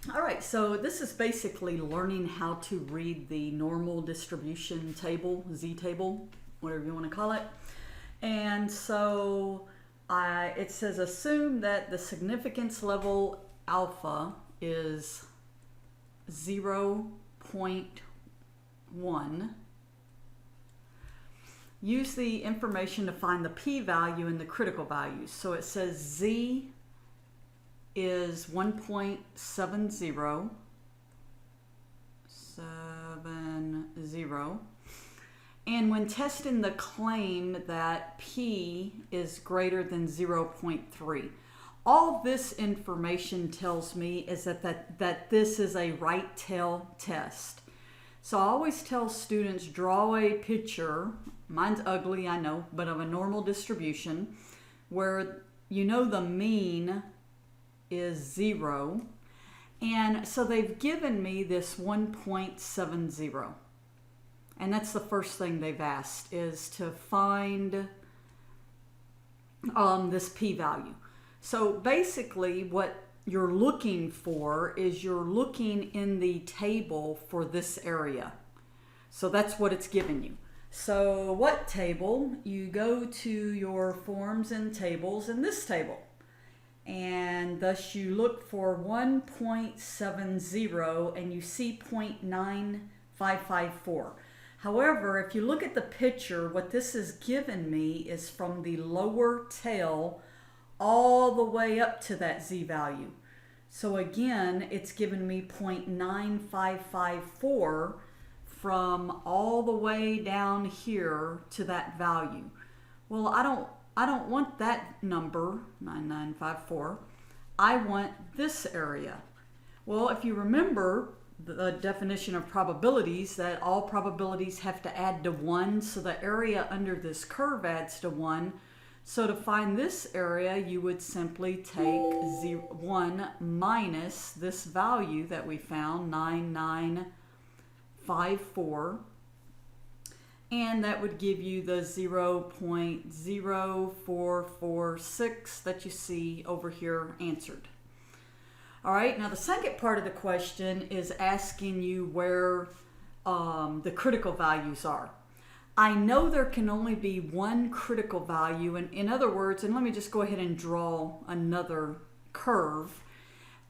All right, so this is basically learning how to read the normal distribution table, Z table, whatever you want to call it. And so it says assume that the significance level alpha is 0.1. Use the information to find the p-value and the critical values. So it says Z is 1.70, and when testing the claim that P is greater than 0.3, all this information tells me is that this is a right tail test. So I always tell students, draw a picture, mine's ugly, I know, but of a normal distribution where you know the mean is 0, and so they've given me this 1.70, and that's the first thing they've asked, is to find this p-value. So basically what you're looking for is you're looking in the table for this area. So that's what it's given you. So what table? You go to your forms and tables in this table, and thus you look for 1.70 and you see 0.9554. However, if you look at the picture, what this has given me is from the lower tail all the way up to that Z value. So again, it's given me 0.9554 from all the way down here to that value. Well, I don't want that number, 9954. I want this area. Well, if you remember the definition of probabilities, that all probabilities have to add to 1, so the area under this curve adds to 1. So to find this area, you would simply take 1 minus this value that we found, 9954. And that would give you the 0.0446 that you see over here answered. All right, now the second part of the question is asking you where the critical values are. I know there can only be one critical value, and in other words, and let me just go ahead and draw another curve.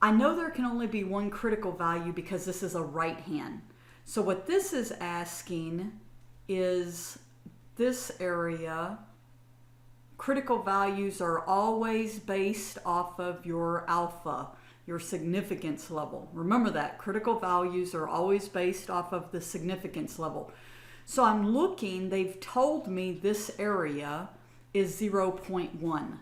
I know there can only be one critical value because this is a right hand. So what this is asking is this area, critical values are always based off of your alpha, your significance level. Remember that, critical values are always based off of the significance level. So I'm looking, they've told me this area is 0.1.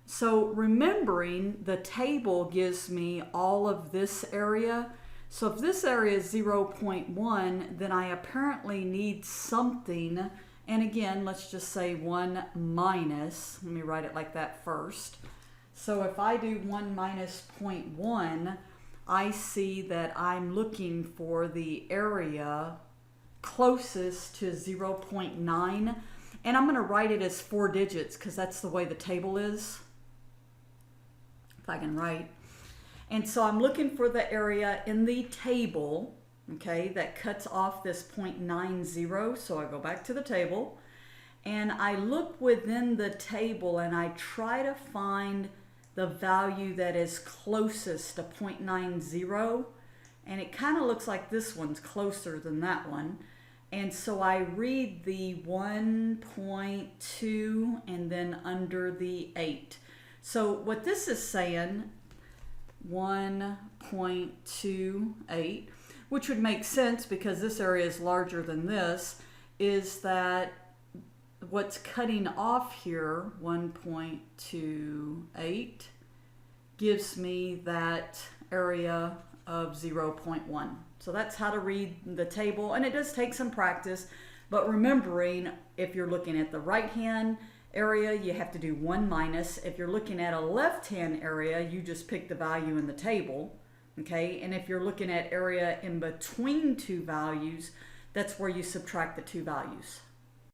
So remembering the table gives me all of this area. So if this area is 0.1, then I apparently need something, and again, let's just say 1 minus, let me write it like that first. So if I do 1 minus 0.1, I see that I'm looking for the area closest to 0.9, and I'm going to write it as 4 digits because that's the way the table is, if I can write. And so I'm looking for the area in the table, okay, that cuts off this 0.90. So I go back to the table and I look within the table and I try to find the value that is closest to 0.90. And it kind of looks like this one's closer than that one. And so I read the 1.2 and then under the 8. So what this is saying, 1.28, which would make sense because this area is larger than this, is that what's cutting off here, 1.28, gives me that area of 0.1. So that's how to read the table, and it does take some practice, but remembering if you're looking at the right hand area, you have to do 1 minus. If you're looking at a left hand area, you just pick the value in the table, okay? And if you're looking at area in between two values, that's where you subtract the two values.